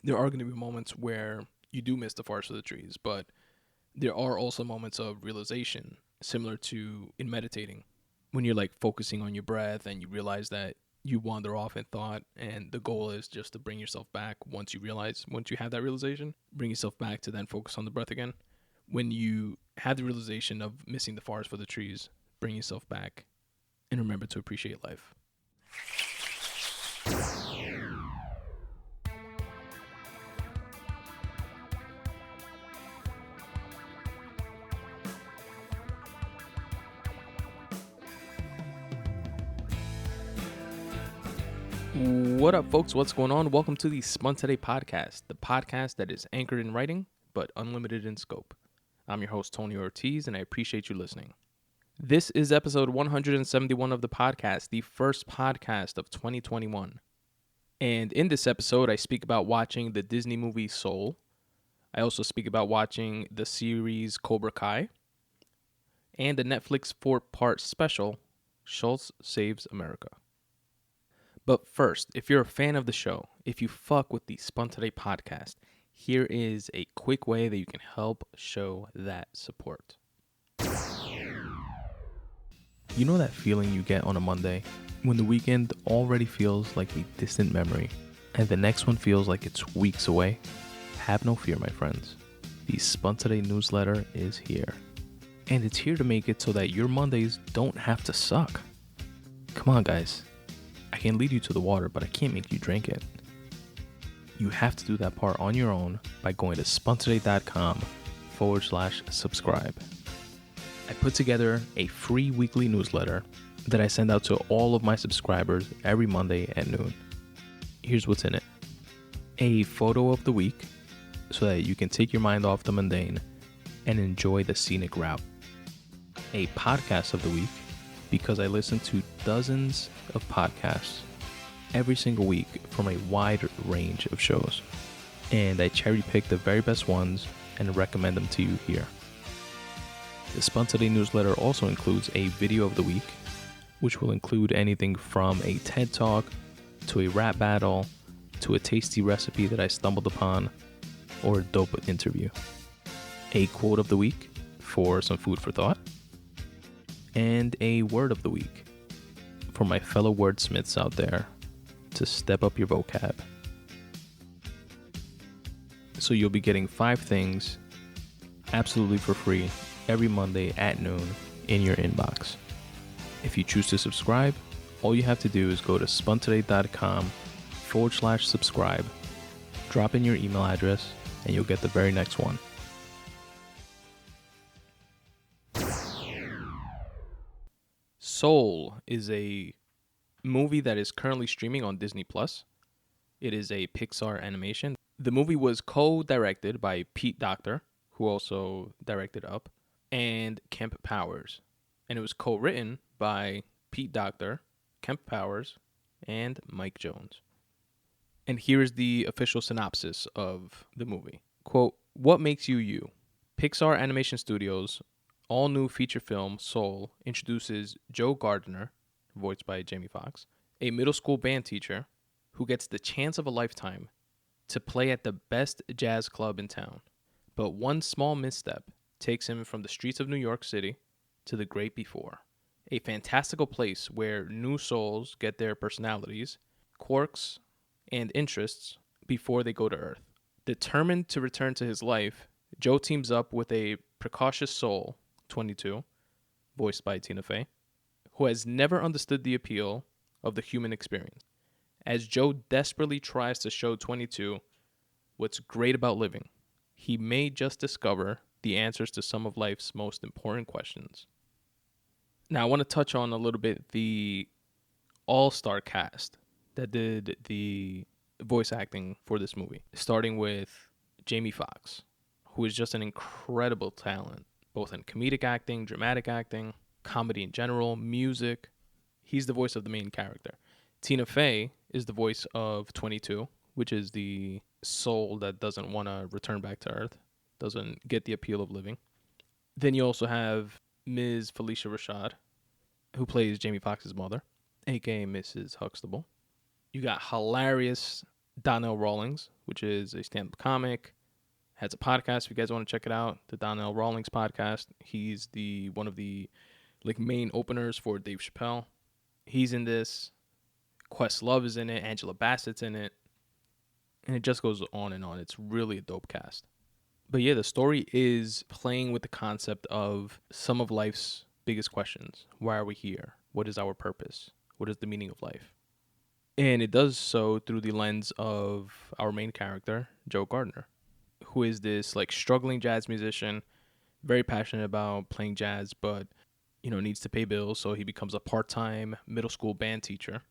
there are going to be moments where you do miss the forest for the trees, but there are also moments of realization, similar to in meditating, when you're like focusing on your breath and you realize that you wander off in thought, and the goal is just to bring yourself back once you have that realization, bring yourself back to then focus on the breath again. When you have the realization of missing the forest for the trees, bring yourself back and remember to appreciate life. What up, folks? What's going on? Welcome to the Spun Today Podcast, the podcast that is anchored in writing, but unlimited in scope. I'm your host, Tony Ortiz, and I appreciate you listening. This is episode 171 of the podcast, the first podcast of 2021. And in this episode, I speak about watching the Disney movie Soul. I also speak about watching the series Cobra Kai and the Netflix 4-part special, Schulz Saves America. But first, if you're a fan of the show, if you fuck with the Spun Today podcast, here is a quick way that you can help show that support. You know that feeling you get on a Monday when the weekend already feels like a distant memory and the next one feels like it's weeks away? Have no fear, my friends. The Spun Today newsletter is here. And it's here to make it so that your Mondays don't have to suck. Come on, guys. I can lead you to the water, but I can't make you drink it. You have to do that part on your own by going to spuntoday.com/subscribe. I put together a free weekly newsletter that I send out to all of my subscribers every Monday at noon. Here's what's in it. A photo of the week so that you can take your mind off the mundane and enjoy the scenic route. A podcast of the week, because I listen to dozens of podcasts every single week from a wide range of shows. And I cherry pick the very best ones and recommend them to you here. The Spun Today newsletter also includes a video of the week, which will include anything from a TED Talk to a rap battle to a tasty recipe that I stumbled upon or a dope interview. A quote of the week for some food for thought. And a word of the week for my fellow wordsmiths out there to step up your vocab. So you'll be getting 5 things absolutely for free every Monday at noon in your inbox. If you choose to subscribe, all you have to do is go to spuntoday.com/subscribe, drop in your email address, and you'll get the very next one. Soul is a movie that is currently streaming on Disney+. It is a Pixar animation. The movie was co-directed by Pete Docter, who also directed Up, and Kemp Powers. And it was co-written by Pete Docter, Kemp Powers, and Mike Jones. And here is the official synopsis of the movie. Quote, "What makes you you? Pixar Animation Studios' all-new feature film, Soul, introduces Joe Gardner, voiced by Jamie Foxx, a middle school band teacher who gets the chance of a lifetime to play at the best jazz club in town. But one small misstep takes him from the streets of New York City to the great before, a fantastical place where new souls get their personalities, quirks, and interests before they go to Earth. Determined to return to his life, Joe teams up with a precocious soul, 22, voiced by Tina Fey, who has never understood the appeal of the human experience. As Joe desperately tries to show 22 what's great about living, he may just discover the answers to some of life's most important questions." Now, I want to touch on a little bit the all-star cast that did the voice acting for this movie, starting with Jamie Foxx, who is just an incredible talent, both in comedic acting, dramatic acting, comedy in general, music. He's the voice of the main character. Tina Fey is the voice of 22, which is the soul that doesn't want to return back to Earth, doesn't get the appeal of living. Then you also have Ms. Felicia Rashad, who plays Jamie Foxx's mother, aka Mrs. Huxtable. You got hilarious Donnell Rawlings, which is a stand-up comic, has a podcast. If you guys want to check it out, the Donnell Rawlings podcast. He's the one of the like main openers for Dave Chappelle. He's in this. Questlove is in it. Angela Bassett's in it. And it just goes on and on. It's really a dope cast. But yeah, the story is playing with the concept of some of life's biggest questions. Why are we here? What is our purpose? What is the meaning of life? And it does so through the lens of our main character, Joe Gardner, who is this like struggling jazz musician, very passionate about playing jazz, but needs to pay bills, so he becomes a part-time middle school band teacher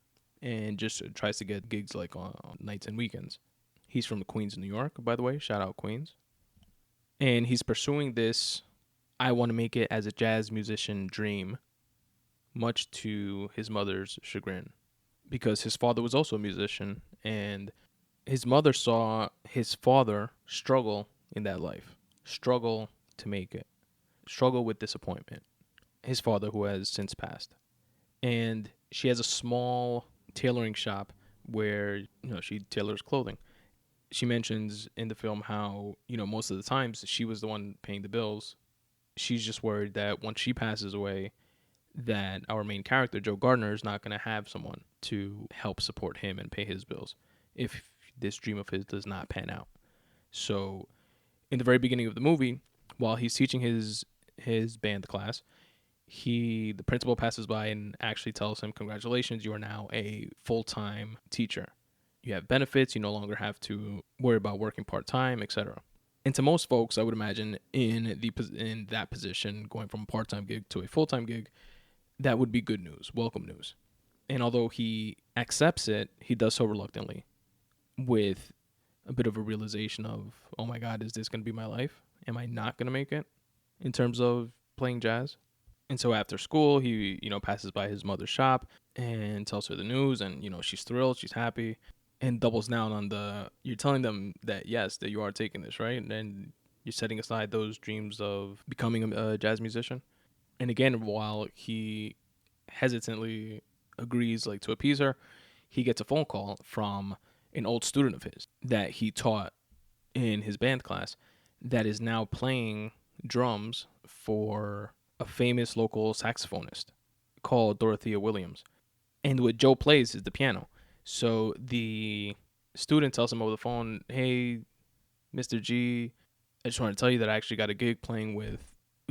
and just tries to get gigs like on nights and weekends. He's from Queens, New York, by the way. Shout out Queens. And he's pursuing this I want to make it as a jazz musician dream, much to his mother's chagrin, because his father was also a musician, and his mother saw his father struggle in that life, struggle to make it, struggle with disappointment. His father, who has since passed. And she has a small tailoring shop where, she tailors clothing. She mentions in the film how, most of the times she was the one paying the bills. She's just worried that once she passes away, that our main character, Joe Gardner, is not going to have someone to help support him and pay his bills if this dream of his does not pan out. So in the very beginning of the movie, while he's teaching his band class, the principal passes by and actually tells him, congratulations, you are now a full-time teacher. You have benefits, you no longer have to worry about working part-time, etc. And to most folks, I would imagine in that position, going from a part-time gig to a full-time gig, that would be good news, welcome news. And although he accepts it, he does so reluctantly, with a bit of a realization of, oh my God, is this going to be my life? Am I not going to make it in terms of playing jazz? And so after school, he, passes by his mother's shop and tells her the news, and, she's thrilled, she's happy, and doubles down on you're telling them that, yes, that you are taking this, right? And you're setting aside those dreams of becoming a jazz musician. And again, while he hesitantly agrees, to appease her, he gets a phone call from an old student of his that he taught in his band class that is now playing drums for a famous local saxophonist called Dorothea Williams. And what Joe plays is the piano. So the student tells him over the phone, hey, Mr. G, I just wanted to tell you that I actually got a gig playing with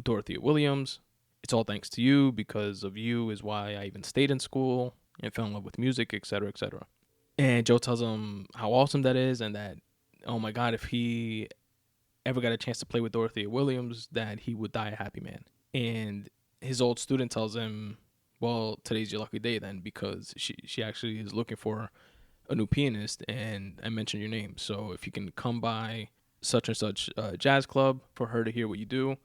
Dorothea Williams. It's all thanks to you. Because of you is why I even stayed in school and fell in love with music, etc., etc. And Joe tells him how awesome that is, and that, oh my God, if he ever got a chance to play with Dorothea Williams, that he would die a happy man. And his old student tells him, well, today's your lucky day then, because she actually is looking for a new pianist, and I mentioned your name. So if you can come by such and such jazz club for her to hear what you do,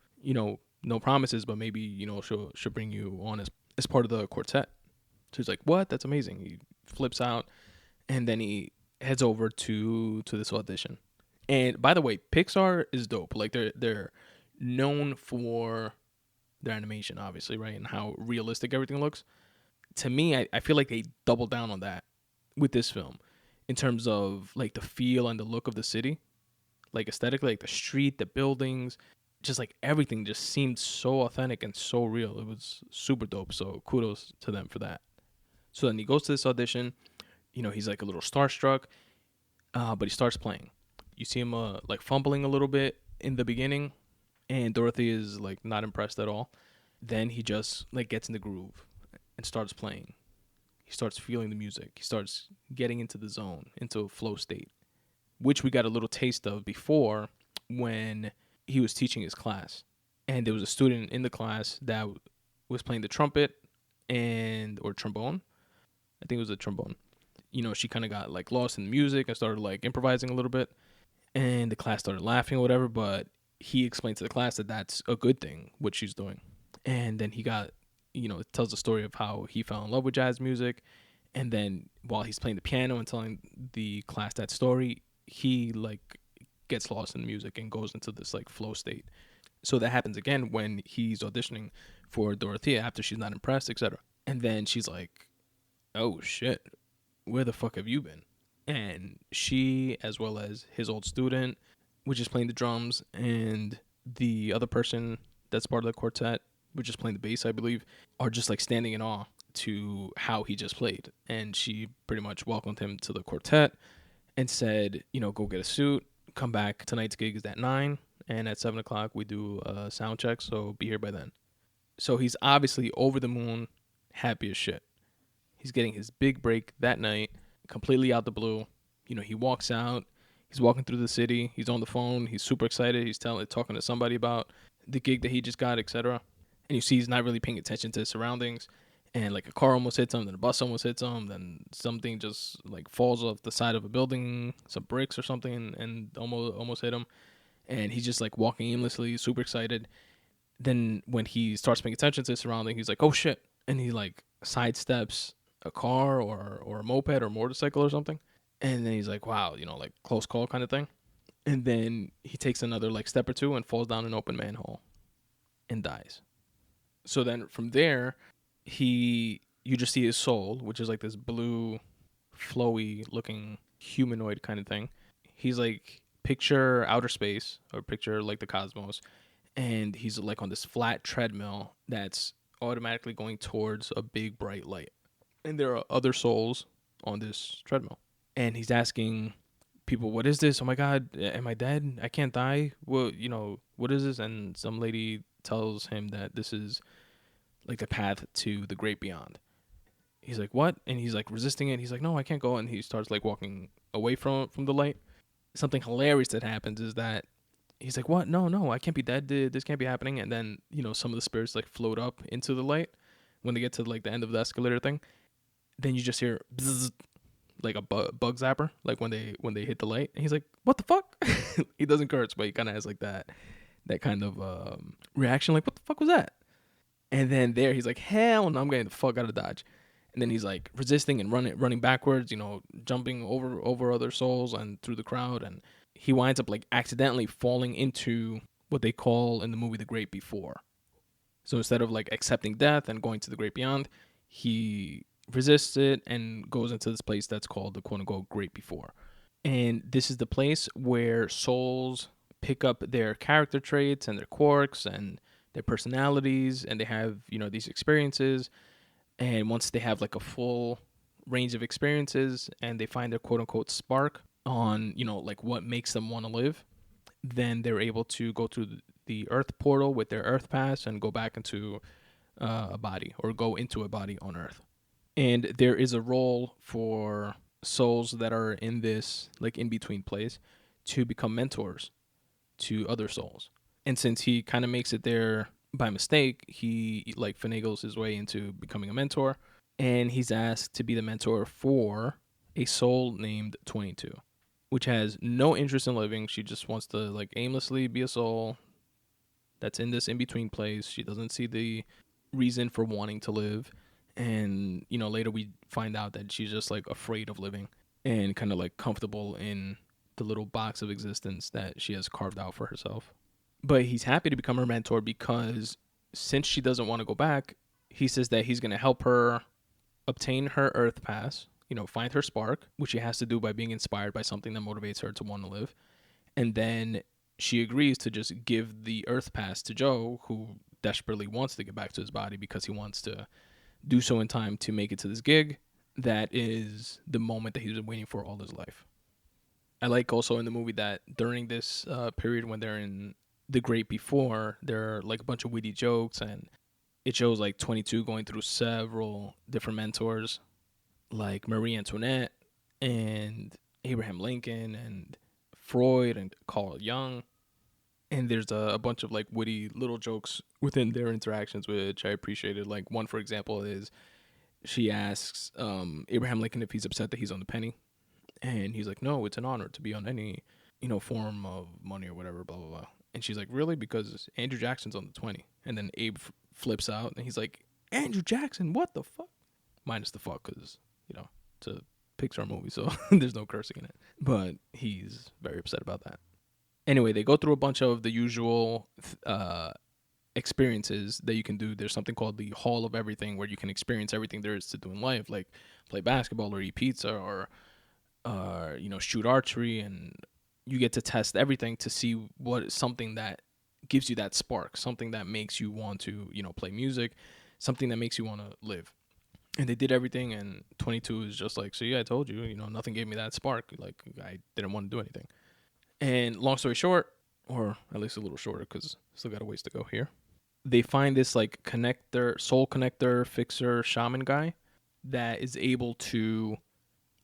no promises, but maybe, she'll bring you on as part of the quartet. So he's like, what? That's amazing. He flips out, and then he heads over to this audition. And by the way, Pixar is dope. They're known for their animation, obviously, right? And how realistic everything looks. To me, I feel like they double down on that with this film in terms of the feel and the look of the city, aesthetically, the street, the buildings, just everything just seemed so authentic and so real. It was super dope. So kudos to them for that. So then he goes to this audition. He's a little starstruck, but he starts playing. You see him fumbling a little bit in the beginning, and Dorothy is not impressed at all. Then he just gets in the groove and starts playing. He starts feeling the music. He starts getting into the zone, into a flow state, which we got a little taste of before when he was teaching his class. And there was a student in the class that was playing the trumpet or trombone. I think it was a trombone. She kind of got lost in the music and started improvising a little bit. And the class started laughing or whatever, but he explained to the class that that's a good thing, what she's doing. And then he got, it tells the story of how he fell in love with jazz music. And then while he's playing the piano and telling the class that story, he gets lost in the music and goes into this flow state. So that happens again when he's auditioning for Dorothea after she's not impressed, etc. And then she's like, oh shit, where the fuck have you been? And she, as well as his old student, which is playing the drums, and the other person that's part of the quartet, which is playing the bass, I believe, are just like standing in awe to how he just played. And she pretty much welcomed him to the quartet and said, go get a suit, come back. Tonight's gig is at 9, and at 7 o'clock we do a sound check, so be here by then. So he's obviously over the moon, happy as shit. He's getting his big break that night, completely out the blue. He walks out. He's walking through the city. He's on the phone. He's super excited. He's talking to somebody about the gig that he just got, etc. And you see he's not really paying attention to his surroundings. And like a car almost hits him, then a bus almost hits him, then something just like falls off the side of a building, some bricks or something, and almost hit him. And he's just like walking aimlessly, super excited. Then when he starts paying attention to his surroundings, he's like, oh shit. And he like sidesteps a car or a moped or motorcycle or something. And then he's like, wow, like close call kind of thing. And then he takes another like step or two and falls down an open manhole and dies. So then from there, you just see his soul, which is like this blue, flowy looking humanoid kind of thing. He's like, picture outer space or picture like the cosmos. And he's like on this flat treadmill that's automatically going towards a big bright light. And there are other souls on this treadmill. And he's asking people, what is this? Oh my God, am I dead? I can't die. Well, what is this? And some lady tells him that this is like the path to the great beyond. He's like, what? And he's like resisting it. He's like, no, I can't go. And he starts like walking away from the light. Something hilarious that happens is that he's like, what? No, I can't be dead. This can't be happening. And then, some of the spirits like float up into the light when they get to like the end of the escalator thing. Then you just hear bzzz, like a bug zapper, like when they hit the light. And he's like, what the fuck? He doesn't curse, but he kind of has like that kind of reaction, like, what the fuck was that? And then there he's like, hell no, I'm getting the fuck out of Dodge. And then he's like resisting and running backwards, jumping over other souls and through the crowd. And he winds up like accidentally falling into what they call in the movie the great before. So instead of like accepting death and going to the great beyond, he resists it and goes into this place that's called the quote unquote great before. And this is the place where souls pick up their character traits and their quirks and their personalities, and they have, these experiences. And once they have like a full range of experiences and they find their quote unquote spark on, like what makes them want to live, then they're able to go through the earth portal with their earth pass and go back into a body, or go into a body on earth. And there is a role for souls that are in this like in between place to become mentors to other souls. And since he kind of makes it there by mistake, he like finagles his way into becoming a mentor, and he's asked to be the mentor for a soul named 22, which has no interest in living. She just wants to like aimlessly be a soul that's in this in-between place. She doesn't see the reason for wanting to live. And, later we find out that she's just like afraid of living and kind of like comfortable in the little box of existence that she has carved out for herself. But he's happy to become her mentor because since she doesn't want to go back, he says that he's going to help her obtain her earth pass, find her spark, which she has to do by being inspired by something that motivates her to want to live. And then she agrees to just give the earth pass to Joe, who desperately wants to get back to his body because he wants to do so in time to make it to this gig that is the moment that he's been waiting for all his life. I like also in the movie that during this period when they're in the great before, there are like a bunch of witty jokes, and it shows like 22 going through several different mentors like Marie Antoinette and Abraham Lincoln and Freud and Carl Jung. And there's a bunch of like witty little jokes within their interactions, which I appreciated. Like one, for example, is she asks Abraham Lincoln if he's upset that he's on the penny. And he's like, no, it's an honor to be on any, form of money or whatever, blah, blah, blah. And she's like, really? Because Andrew Jackson's on the 20. And then Abe flips out and he's like, Andrew Jackson, what the fuck? Minus the fuck because, it's a Pixar movie, so there's no cursing in it. But he's very upset about that. Anyway, they go through a bunch of the usual experiences that you can do. There's something called the Hall of Everything where you can experience everything there is to do in life, like play basketball or eat pizza or shoot archery, and you get to test everything to see what is something that gives you that spark, something that makes you want to, play music, something that makes you want to live. And they did everything, and 22 is just like, so yeah, I told you, nothing gave me that spark. Like, I didn't want to do anything. And long story short, or at least a little shorter, because still got a ways to go here, they find this like soul connector, fixer, shaman guy that is able to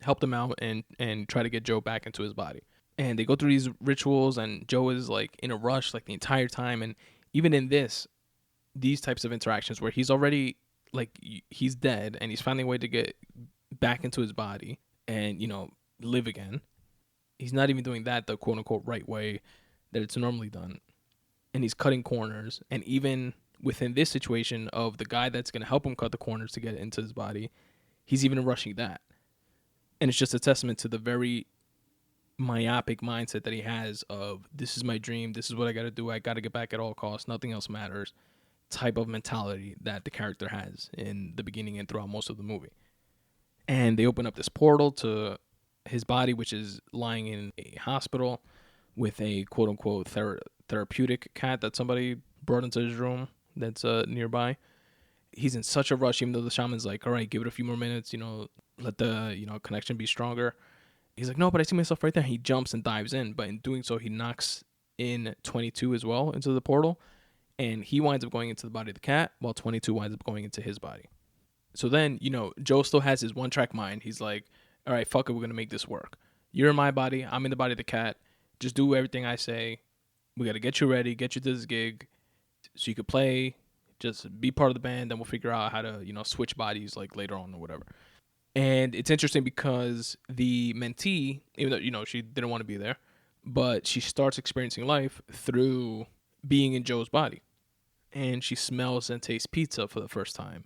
help them out and try to get Joe back into his body. And they go through these rituals, and Joe is like in a rush like the entire time. And even in these types of interactions where he's already like he's dead and he's finding a way to get back into his body and live again, he's not even doing that the quote unquote right way that it's normally done. And he's cutting corners. And even within this situation of the guy that's going to help him cut the corners to get into his body, he's even rushing that. And it's just a testament to the very myopic mindset that he has of, this is my dream, this is what I got to do, I got to get back at all costs, nothing else matters type of mentality that the character has in the beginning and throughout most of the movie. And they open up this portal to his body, which is lying in a hospital with a quote unquote therapeutic cat that somebody brought into his room that's nearby. He's in such a rush, even though the shaman's like, all right, give it a few more minutes, let the connection be stronger. He's like, no, but I see myself right there. He jumps and dives in, but in doing so, he knocks in 22 as well into the portal, and he winds up going into the body of the cat, while 22 winds up going into his body. So then, Joe still has his one-track mind. He's like, all right, fuck it, we're going to make this work. You're in my body, I'm in the body of the cat. Just do everything I say. We got to get you ready, get you to this gig so you could play, just be part of the band, then we'll figure out how to, switch bodies like later on or whatever. And it's interesting because the mentee, even though, she didn't want to be there, but she starts experiencing life through being in Joe's body. And she smells and tastes pizza for the first time.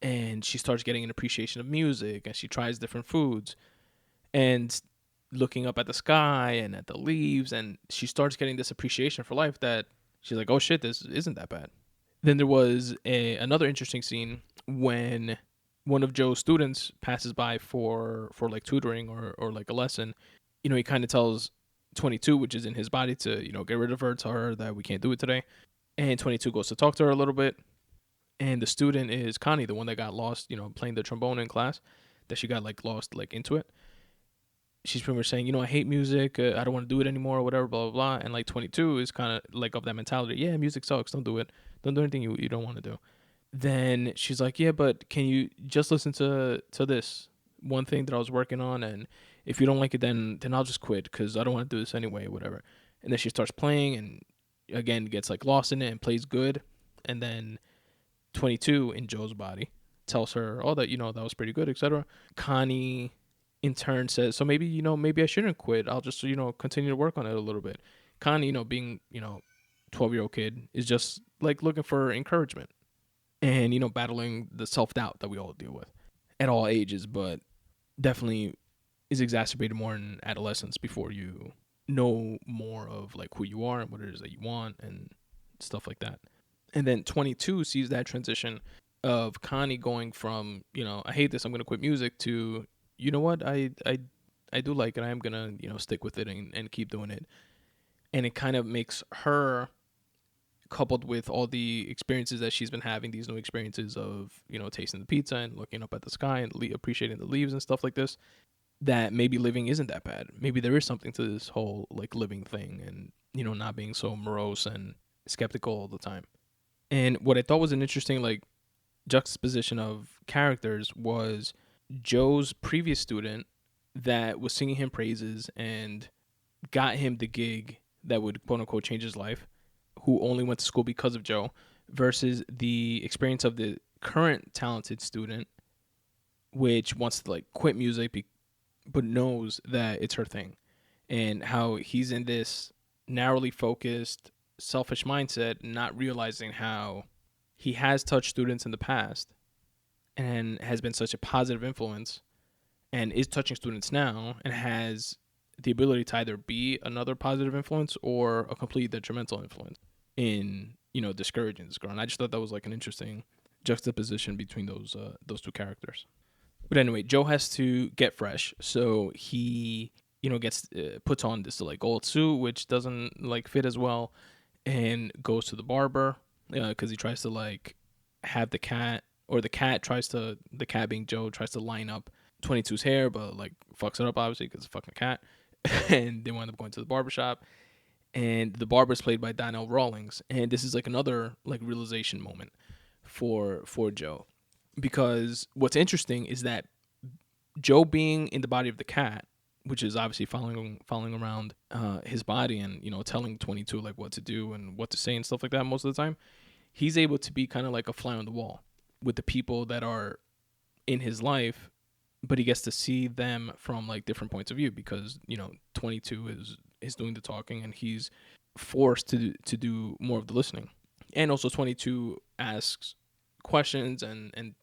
And she starts getting an appreciation of music, and she tries different foods and looking up at the sky and at the leaves. And she starts getting this appreciation for life that she's like, oh shit, this isn't that bad. Then there was another interesting scene when one of Joe's students passes by for like tutoring or like a lesson. He kind of tells 22, which is in his body, to, get rid of her, tell her that we can't do it today. And 22 goes to talk to her a little bit. And the student is Connie, the one that got lost, playing the trombone in class, that she got like lost like into it. She's pretty much saying, I hate music. I don't want to do it anymore or whatever, blah, blah, blah. And like 22 is kind of like of that mentality. Yeah, music sucks. Don't do it. Don't do anything you don't want to do. Then she's like, yeah, but can you just listen to this one thing that I was working on? And if you don't like it, then I'll just quit because I don't want to do this anyway, whatever. And then she starts playing and again gets like lost in it and plays good. And then 22 in Joe's body tells her, oh, that, that was pretty good, etc. Connie in turn says, so maybe, maybe I shouldn't quit. I'll just, continue to work on it a little bit. Connie, being, 12-year-old kid is just like looking for encouragement and, battling the self-doubt that we all deal with at all ages, but definitely is exacerbated more in adolescence before you know more of like who you are and what it is that you want and stuff like that. And then 22 sees that transition of Connie going from, I hate this, I'm going to quit music, to, you know what, I do like it, I'm going to, stick with it and keep doing it. And it kind of makes her, coupled with all the experiences that she's been having, these new experiences of, tasting the pizza and looking up at the sky and appreciating the leaves and stuff like this, that maybe living isn't that bad. Maybe there is something to this whole like living thing and, not being so morose and skeptical all the time. And what I thought was an interesting like juxtaposition of characters was Joe's previous student that was singing him praises and got him the gig that would quote unquote change his life, who only went to school because of Joe, versus the experience of the current talented student, which wants to like quit music but knows that it's her thing, and how he's in this narrowly focused, selfish mindset, not realizing how he has touched students in the past and has been such a positive influence and is touching students now and has the ability to either be another positive influence or a complete detrimental influence in, discouraging this girl. And I just thought that was like an interesting juxtaposition between those two characters. But anyway, Joe has to get fresh, so he, gets puts on this like old suit which doesn't like fit as well, and goes to the barber because he tries to like have the cat, or the cat being Joe tries to line up 22's hair, but like fucks it up obviously because it's a fucking cat. And they wind up going to the barbershop, and the barber is played by Donnell Rawlings, and this is like another like realization moment for Joe, because what's interesting is that Joe being in the body of the cat, which is obviously following around his body, and telling 22 like what to do and what to say and stuff like that most of the time, he's able to be kind of like a fly on the wall with the people that are in his life, but he gets to see them from like different points of view because 22 is doing the talking, and he's forced to do more of the listening. And also 22 asks questions and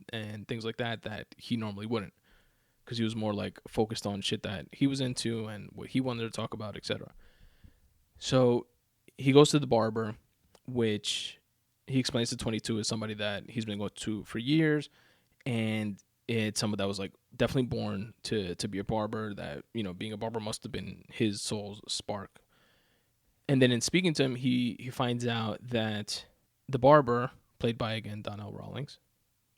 things like that he normally wouldn't, because he was more like focused on shit that he was into and what he wanted to talk about, etc. So he goes to the barber, which he explains to 22 is somebody that he's been going to for years, and it's someone that was like definitely born to be a barber, that being a barber must have been his soul's spark. And then in speaking to him, he finds out that the barber, played by again Donnell Rawlings,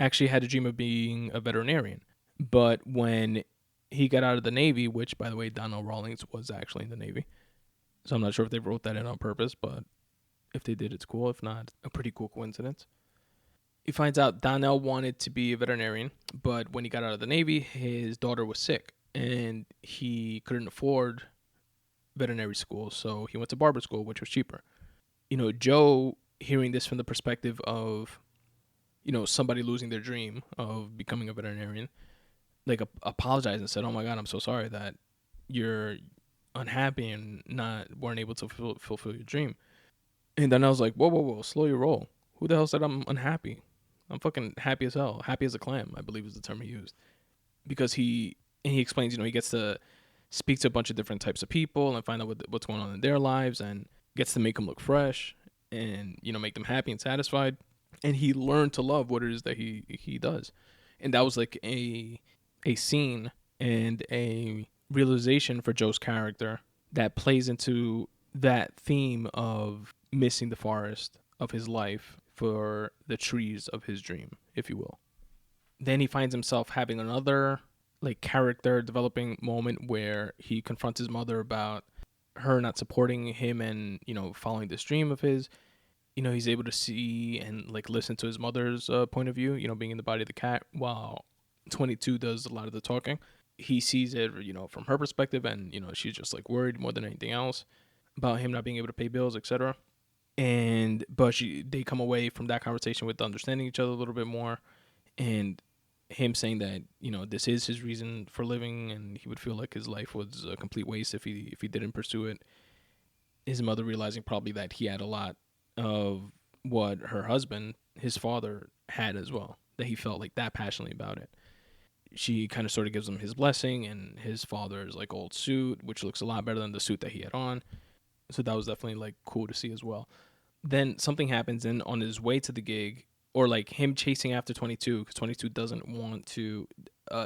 actually had a dream of being a veterinarian. But when he got out of the Navy, which, by the way, Donnell Rawlings was actually in the Navy, so I'm not sure if they wrote that in on purpose, but if they did, it's cool. If not, a pretty cool coincidence. He finds out Donnell wanted to be a veterinarian, but when he got out of the Navy, his daughter was sick, and he couldn't afford veterinary school, so he went to barber school, which was cheaper. Joe, hearing this from the perspective of, somebody losing their dream of becoming a veterinarian, like apologized and said, "Oh my God, I'm so sorry that you're unhappy and weren't able to fulfill your dream." And then I was like, whoa, slow your roll. Who the hell said I'm unhappy? I'm fucking happy as hell. Happy as a clam, I believe is the term he used. Because he explains, he gets to speak to a bunch of different types of people and find out what's going on in their lives, and gets to make them look fresh and, make them happy and satisfied. And he learned to love what it is that he does. And that was like a scene and a realization for Joe's character that plays into that theme of missing the forest of his life for the trees of his dream, if you will. Then he finds himself having another like character developing moment where he confronts his mother about her not supporting him and, following this dream of his. He's able to see and like listen to his mother's point of view, being in the body of the cat, while 22 does a lot of the talking. He sees it, from her perspective, and, she's just like worried more than anything else about him not being able to pay bills, etc. But they come away from that conversation with understanding each other a little bit more, and him saying that, this is his reason for living, and he would feel like his life was a complete waste if he didn't pursue it. His mother realizing probably that he had a lot of what her husband, his father, had as well, that he felt like that passionately about it. She kind of sort of gives him his blessing, and his father's like old suit, which looks a lot better than the suit that he had on. So that was definitely like cool to see as well. Then something happens, and on his way to the gig, or like him chasing after 22, because 22 doesn't want to,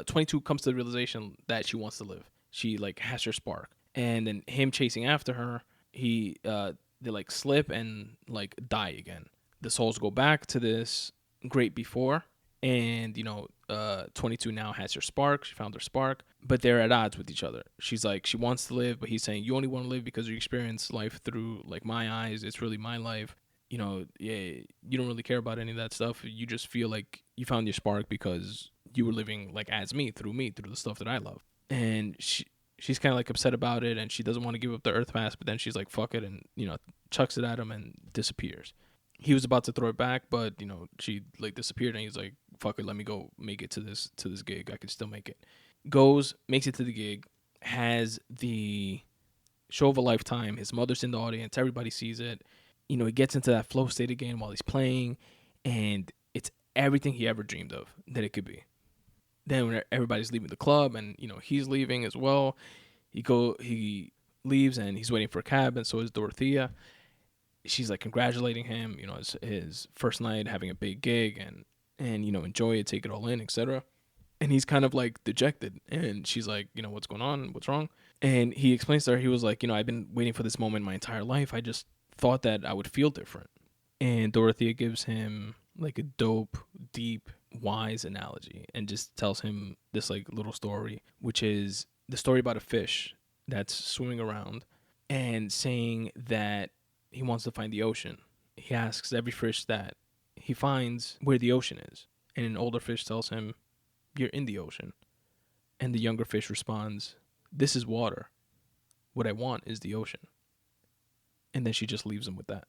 22 comes to the realization that she wants to live. She like has her spark, and then him chasing after her, they like slip and like die again. The souls go back to this great before, and 22 now has her spark. She found her spark, but they're at odds with each other. She's like, she wants to live, but he's saying, you only want to live because you experience life through like my eyes. It's really my life. You don't really care about any of that stuff. You just feel like you found your spark because you were living like as me, through the stuff that I love. And she's kind of like upset about it, and she doesn't want to give up the earth pass, but then she's like, fuck it, and chucks it at him and disappears. He was about to throw it back, but she like disappeared, and he's like, fuck it, let me go make it to this gig. I can still make it. Goes, makes it to the gig, has the show of a lifetime. His mother's in the audience, everybody sees it. He gets into that flow state again while he's playing, and it's everything he ever dreamed of that it could be. Then when everybody's leaving the club, and he's leaving as well, he leaves, and he's waiting for a cab, and so is Dorothea. She's like congratulating him, his first night having a big gig, and enjoy it, take it all in, etc. And he's kind of like dejected. And she's like, what's going on? What's wrong? And he explains to her, he was like, I've been waiting for this moment my entire life. I just thought that I would feel different. And Dorothea gives him like a dope, deep, wise analogy and just tells him this like little story, which is the story about a fish that's swimming around and saying that he wants to find the ocean. He asks every fish that he finds where the ocean is. And an older fish tells him, you're in the ocean. And the younger fish responds, this is water. What I want is the ocean. And then she just leaves him with that.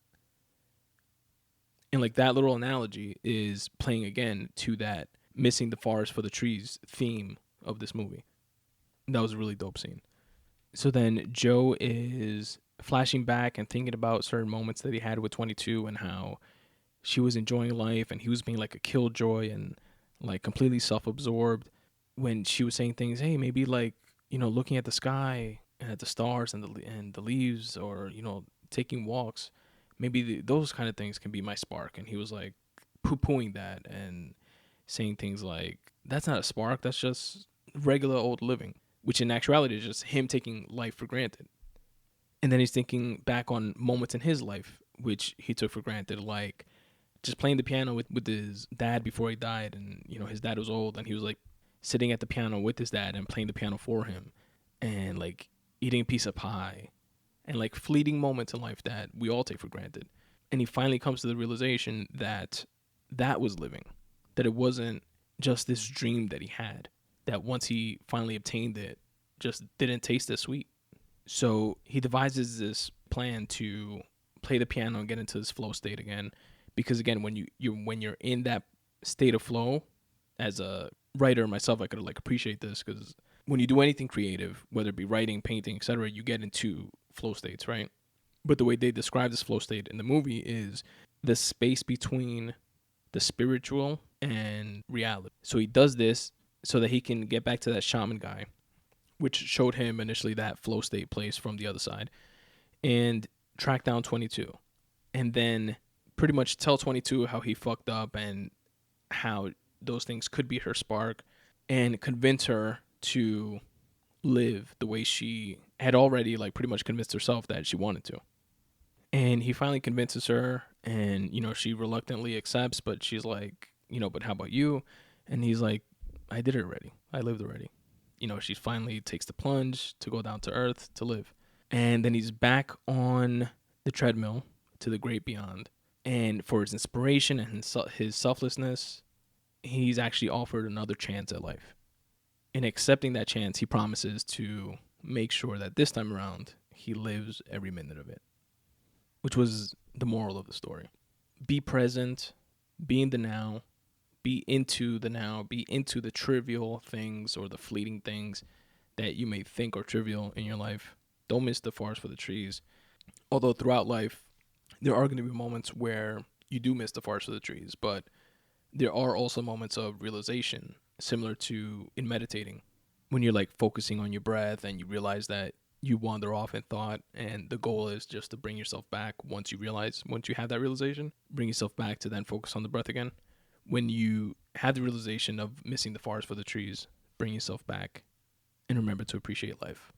And like that little analogy is playing again to that missing the forest for the trees theme of this movie. And that was a really dope scene. So then Joe is flashing back and thinking about certain moments that he had with 22 and how she was enjoying life and he was being like a killjoy and like completely self-absorbed when she was saying things, hey, maybe like, looking at the sky and at the stars and the leaves, or, taking walks. Maybe those kind of things can be my spark. And he was like poo-pooing that and saying things like, that's not a spark, that's just regular old living, which in actuality is just him taking life for granted. And then he's thinking back on moments in his life which he took for granted, like just playing the piano with his dad before he died. And, his dad was old and he was like sitting at the piano with his dad and playing the piano for him, and like eating a piece of pie, and like fleeting moments in life that we all take for granted. And he finally comes to the realization that that was living, that it wasn't just this dream that he had, that once he finally obtained it, just didn't taste as sweet. So he devises this plan to play the piano and get into this flow state again. Because again, when you're in that state of flow, as a writer myself, I could like appreciate this, because when you do anything creative, whether it be writing, painting, etc., you get into flow states, right? But the way they describe this flow state in the movie is the space between the spiritual and reality. So he does this so that he can get back to that shaman guy, which showed him initially that flow state place from the other side, and track down 22. And then pretty much tell 22 how he fucked up and how those things could be her spark, and convince her to live the way she had already like pretty much convinced herself that she wanted to. And he finally convinces her, and she reluctantly accepts, but she's like, but how about you? And he's like, I did it already, I lived already. She finally takes the plunge to go down to earth to live. And then he's back on the treadmill to the great beyond, and for his inspiration and his selflessness, he's actually offered another chance at life. In accepting that chance, he promises to make sure that this time around he lives every minute of it, which was the moral of the story. Be present, be in the now, be into the now, be into the trivial things or the fleeting things that you may think are trivial in your life. Don't miss the forest for the trees. Although throughout life, there are going to be moments where you do miss the forest for the trees, but there are also moments of realization, similar to in meditating, when you're like focusing on your breath and you realize that you wander off in thought, and the goal is just to bring yourself back once you have that realization, bring yourself back to then focus on the breath again. When you have the realization of missing the forest for the trees, bring yourself back and remember to appreciate life.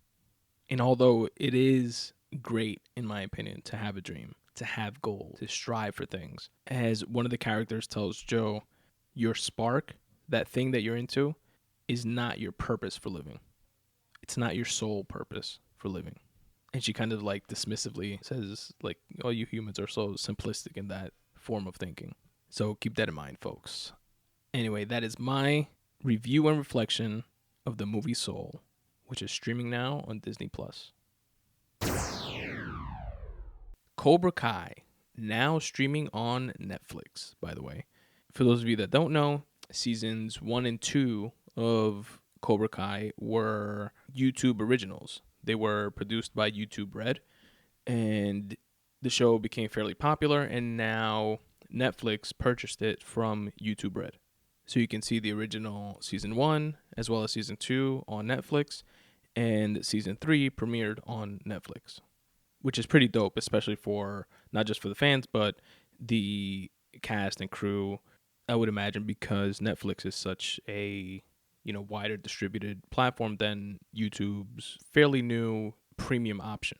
And although it is great, in my opinion, to have a dream, to have goals, to strive for things, as one of the characters tells Joe, your spark, that thing that you're into, is not your purpose for living. It's not your sole purpose for living. And she kind of like dismissively says, like, oh, you humans are so simplistic in that form of thinking. So keep that in mind, folks. Anyway, that is my review and reflection of the movie Soul, which is streaming now on Disney+. Cobra Kai, now streaming on Netflix, by the way. For those of you that don't know, seasons 1 and 2 of Cobra Kai were YouTube originals. They were produced by YouTube Red, and the show became fairly popular, and now Netflix purchased it from YouTube Red. So you can see the original season 1 as well as season 2 on Netflix, and season 3 premiered on Netflix, which is pretty dope, especially for not just for the fans, but the cast and crew, I would imagine, because Netflix is such a wider distributed platform than YouTube's fairly new premium option.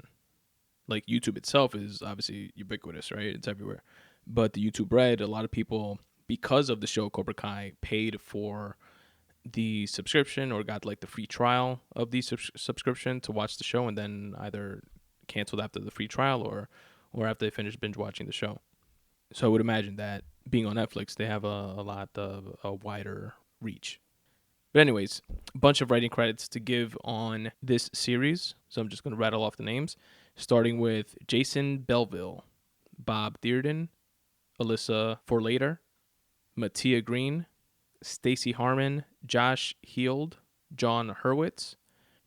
Like YouTube itself is obviously ubiquitous, right? It's everywhere. But the YouTube Red, a lot of people, because of the show Cobra Kai, paid for the subscription or got like the free trial of the subscription to watch the show, and then either canceled after the free trial or after they finished binge watching the show. So I would imagine that being on Netflix, they have a lot of a wider reach. But anyways, a bunch of writing credits to give on this series. So I'm just going to rattle off the names, starting with Jason Belleville, Bob Dearden, Alyssa Forlater, Mattia Green, Stacey Harmon, Josh Heald, John Hurwitz,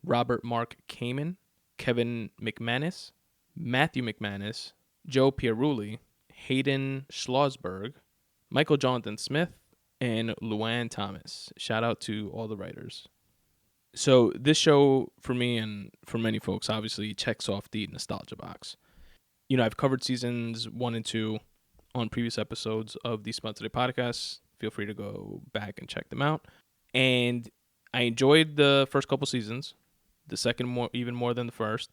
Robert Mark Kamen, Kevin McManus, Matthew McManus, Joe Pierulli, Hayden Schlossberg, Michael Jonathan Smith, and Luann Thomas. Shout out to all the writers. So this show, for me and for many folks, obviously checks off the nostalgia box. I've covered seasons 1 and 2 on previous episodes of the Spun Today Podcast. Feel free to go back and check them out. And I enjoyed the first couple seasons. The second even more than the first.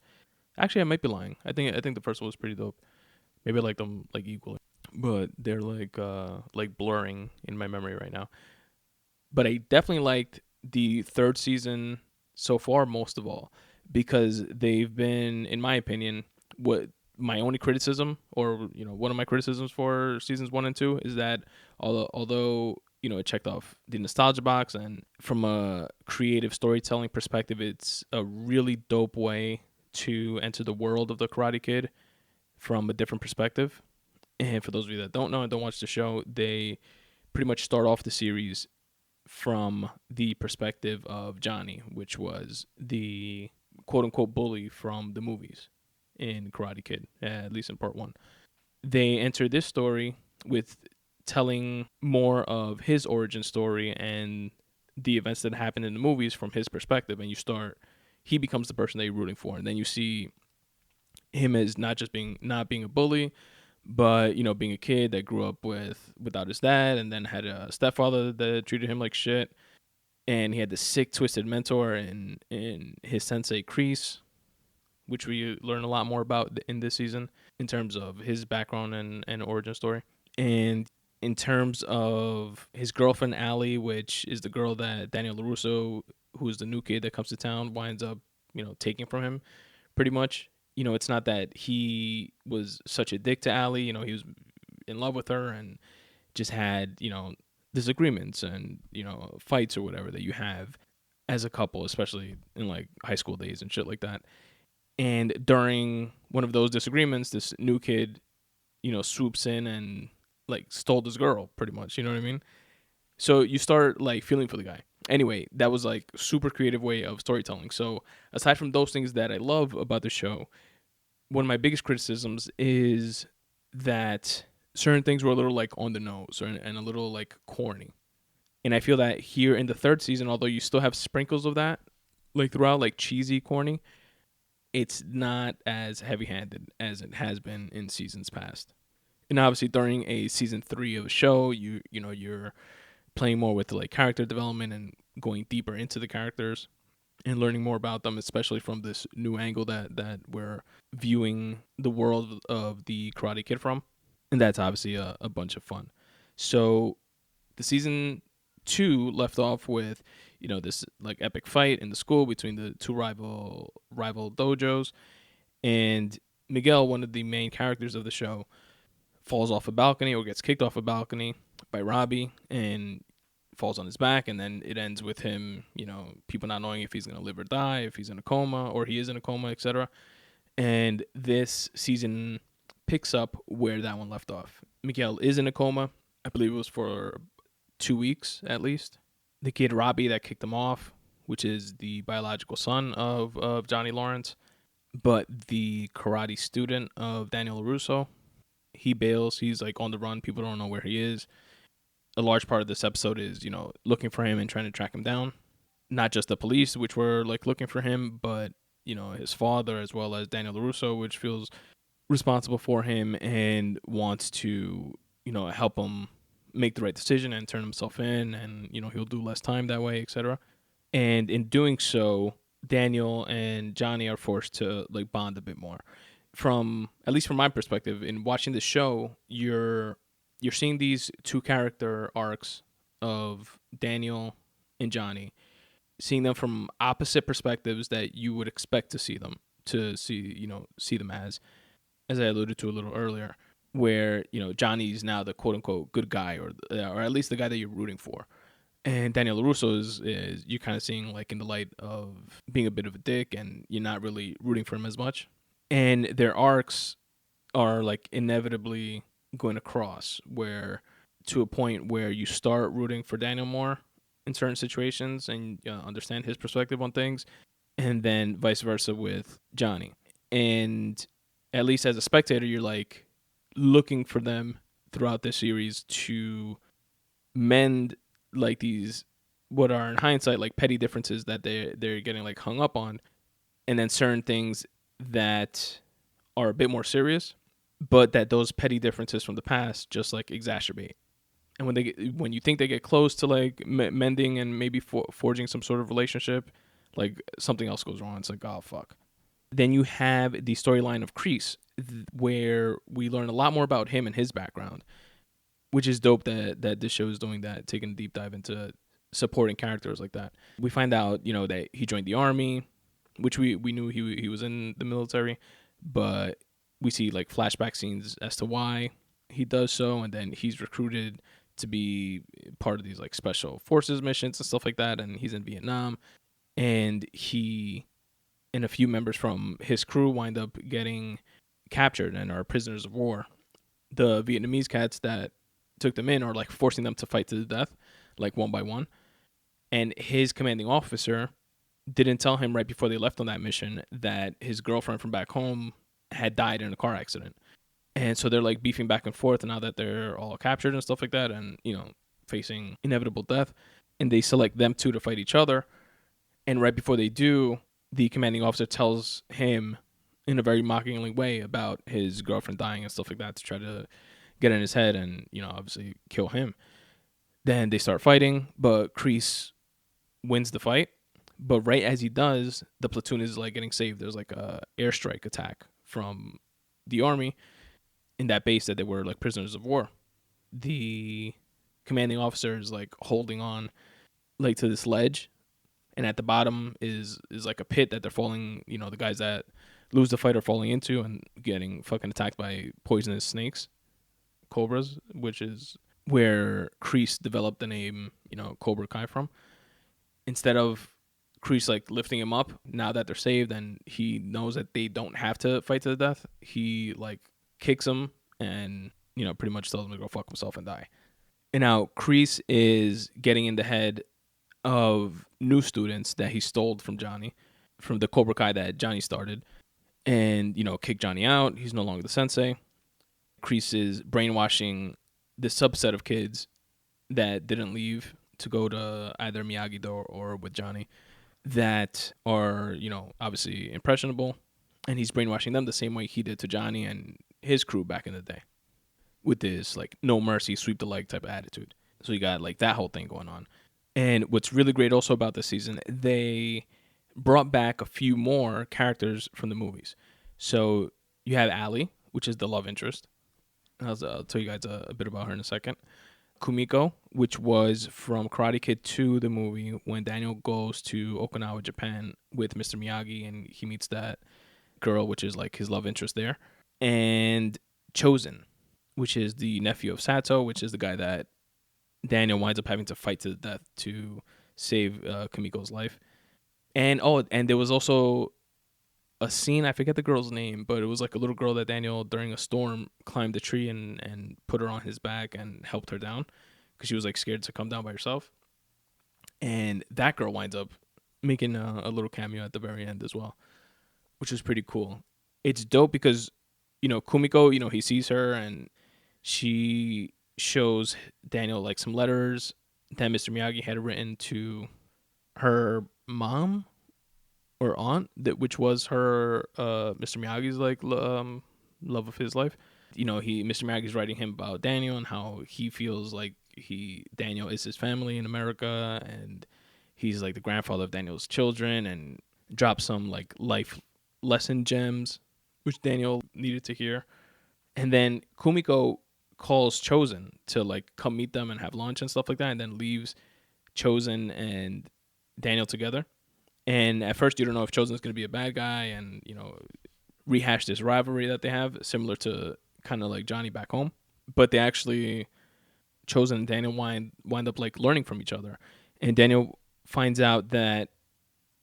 Actually, I might be lying. I think the first one was pretty dope. Maybe I like them like equally, but they're like blurring in my memory right now. But I definitely liked the third season so far most of all, because they've been, in my opinion, what my only criticism, or one of my criticisms for seasons 1 and 2 is that although it checked off the nostalgia box, and from a creative storytelling perspective, it's a really dope way to enter the world of the Karate Kid from a different perspective. And for those of you that don't know and don't watch the show, they pretty much start off the series from the perspective of Johnny, which was the quote-unquote bully from the movies in Karate Kid, at least in part 1. They enter this story with telling more of his origin story and the events that happened in the movies from his perspective, and he becomes the person that you're rooting for, and then you see him as not being a bully, but being a kid that grew up without his dad, and then had a stepfather that treated him like shit, and he had this sick, twisted mentor in his sensei Kreese, which we learn a lot more about in this season in terms of his background and origin story, and in terms of his girlfriend Allie, which is the girl that Daniel LaRusso, who is the new kid that comes to town, winds up taking from him, pretty much. It's not that he was such a dick to Allie. He was in love with her and just had, disagreements and, fights or whatever that you have as a couple, especially in like high school days and shit like that. And during one of those disagreements, this new kid, swoops in and like stole this girl pretty much. You know what I mean? So you start like feeling for the guy. Anyway, that was like super creative way of storytelling. So aside from those things that I love about the show, one of my biggest criticisms is that certain things were a little like on the nose and a little like corny. And I feel that here in the third season, although you still have sprinkles of that, like throughout, like cheesy, corny, it's not as heavy-handed as it has been in seasons past. And obviously during a season 3 of a show, you're playing more with like character development and going deeper into the characters and learning more about them, especially from this new angle that we're viewing the world of the Karate Kid from. And that's obviously a bunch of fun. So the season 2 left off with, this like epic fight in the school between the two rival dojos. And Miguel, one of the main characters of the show, falls off a balcony or gets kicked off a balcony by Robbie and falls on his back, and then it ends with him, people not knowing if he's going to live or die, if he's in a coma or he is in a coma, etc. And this season picks up where that one left off. Miguel is in a coma. I believe it was for 2 weeks at least. The kid Robbie that kicked him off, which is the biological son of Johnny Lawrence, but the karate student of Daniel LaRusso, he bails. He's like on the run. People don't know where he is. A large part of this episode is, looking for him and trying to track him down. Not just the police, which were like looking for him, but, his father as well as Daniel LaRusso, which feels responsible for him and wants to, help him make the right decision and turn himself in, and, he'll do less time that way, etc. And in doing so, Daniel and Johnny are forced to like bond a bit more. From at least from my perspective, in watching the show, you're seeing these two character arcs of Daniel and Johnny, seeing them from opposite perspectives that you would expect to see them see them as I alluded to a little earlier, where Johnny's now the quote unquote good guy, or at least the guy that you're rooting for, and Daniel LaRusso is you're kind of seeing like in the light of being a bit of a dick, and you're not really rooting for him as much. And their arcs are like inevitably going to cross, where to a point where you start rooting for Daniel more in certain situations and understand his perspective on things, and then vice versa with Johnny. And at least as a spectator, you're like looking for them throughout this series to mend like these what are in hindsight like petty differences that they're getting like hung up on, and then certain things that are a bit more serious, but that those petty differences from the past just like exacerbate. And when you think they get close to like mending and maybe forging some sort of relationship, like something else goes wrong. It's like, oh fuck. Then you have the storyline of Kreese, where we learn a lot more about him and his background, which is dope that this show is doing that, taking a deep dive into supporting characters like that. We find out, that he joined the army, which we knew he was in the military, but we see like flashback scenes as to why he does so, and then he's recruited to be part of these like special forces missions and stuff like that, and he's in Vietnam, and he and a few members from his crew wind up getting captured and are prisoners of war. The Vietnamese cats that took them in are like forcing them to fight to the death, like one by one. And his commanding officer didn't tell him right before they left on that mission that his girlfriend from back home had died in a car accident. And so they're like beefing back and forth now that they're all captured and stuff like that, and facing inevitable death. And they select them two to fight each other. And right before they do, the commanding officer tells him in a very mockingly way about his girlfriend dying and stuff like that to try to get in his head and, obviously kill him. Then they start fighting, but Kreese wins the fight. But right as he does, the platoon is like getting saved. There's like a airstrike attack from the army in that base that they were like prisoners of war. The commanding officer is like holding on like to this ledge, and at the bottom is like a pit that they're falling, the guys that lose the fight are falling into and getting fucking attacked by poisonous snakes, cobras, which is where Kreese developed the name, Cobra Kai from. Instead of Kreese like lifting him up now that they're saved and he knows that they don't have to fight to the death, he like kicks him and pretty much tells him to go fuck himself and die. And now Kreese is getting in the head of new students that he stole from Johnny, from the Cobra Kai that Johnny started, and kick Johnny out. He's no longer the sensei. Kreese is brainwashing this subset of kids that didn't leave to go to either Miyagi-Do or with Johnny, that are obviously impressionable, and he's brainwashing them the same way he did to Johnny and his crew back in the day, with this like no mercy, sweep the leg type of attitude. So you got like that whole thing going on. And what's really great also about this season, they brought back a few more characters from the movies. So you have Allie, which is the love interest. I'll tell you guys a bit about her in a second. Kumiko, which was from Karate Kid 2, the movie, when Daniel goes to Okinawa, Japan with Mr. Miyagi, and he meets that girl, which is like his love interest there. And Chosen, which is the nephew of Sato, which is the guy that Daniel winds up having to fight to the death to save Kumiko's life. And there was also a scene, I forget the girl's name, but it was like a little girl that Daniel, during a storm, climbed a tree and put her on his back and helped her down because she was like scared to come down by herself. And that girl winds up making a little cameo at the very end as well, which is pretty cool. It's dope because, Kumiko, he sees her and she shows Daniel like some letters that Mr. Miyagi had written to her mom or aunt, which was her Mr. Miyagi's like love of his life. Mr. Miyagi's writing him about Daniel and how he feels like Daniel is his family in America, and he's like the grandfather of Daniel's children, and drops some like life lesson gems, which Daniel needed to hear. And then Kumiko calls Chosen to like come meet them and have lunch and stuff like that, and then leaves Chosen and Daniel together. And at first you don't know if Chosen's going to be a bad guy and, rehash this rivalry that they have, similar to kind of like Johnny back home. But they actually, Chosen and Daniel wind up like learning from each other. And Daniel finds out that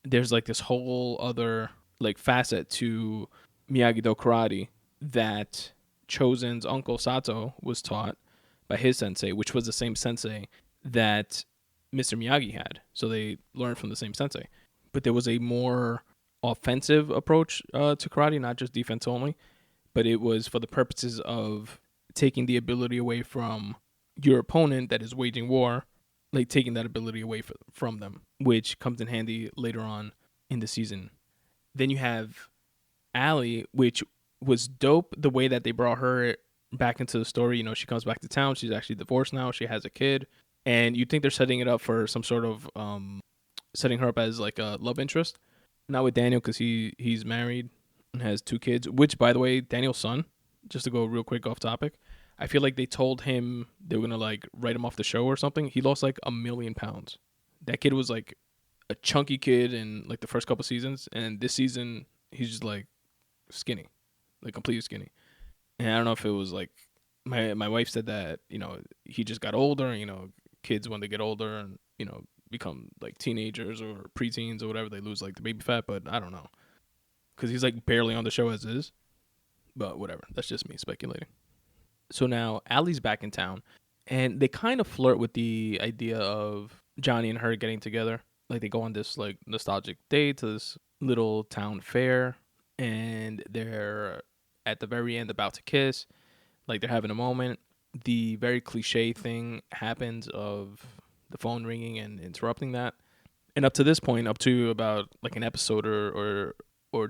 there's like this whole other like facet to Miyagi-Do karate that Chosen's uncle Sato was taught by his sensei, which was the same sensei that Mr. Miyagi had. So they learned from the same sensei. But there was a more offensive approach to karate, not just defense only, but it was for the purposes of taking the ability away from your opponent that is waging war, like taking that ability away from them, which comes in handy later on in the season. Then you have Allie, which was dope the way that they brought her back into the story. She comes back to town. She's actually divorced now. She has a kid. And you think they're setting it up for some sort of setting her up as like a love interest. Not with Daniel, because he's married and has 2 kids, which, by the way, Daniel's son, just to go real quick off topic, I feel like they told him they were going to like write him off the show or something. He lost like 1 million pounds. That kid was like a chunky kid in like the first couple seasons, and this season he's just like skinny, like completely skinny. And I don't know if it was like my wife said that, he just got older, kids when they get older and, become like teenagers or preteens or whatever, they lose like the baby fat, but I don't know. Because he's like barely on the show as is. But whatever. That's just me speculating. So now Allie's back in town, and they kind of flirt with the idea of Johnny and her getting together. Like they go on this like nostalgic date to this little town fair, and they're at the very end about to kiss. Like they're having a moment. The very cliche thing happens of the phone ringing and interrupting that. And up to this point, up to about like an episode or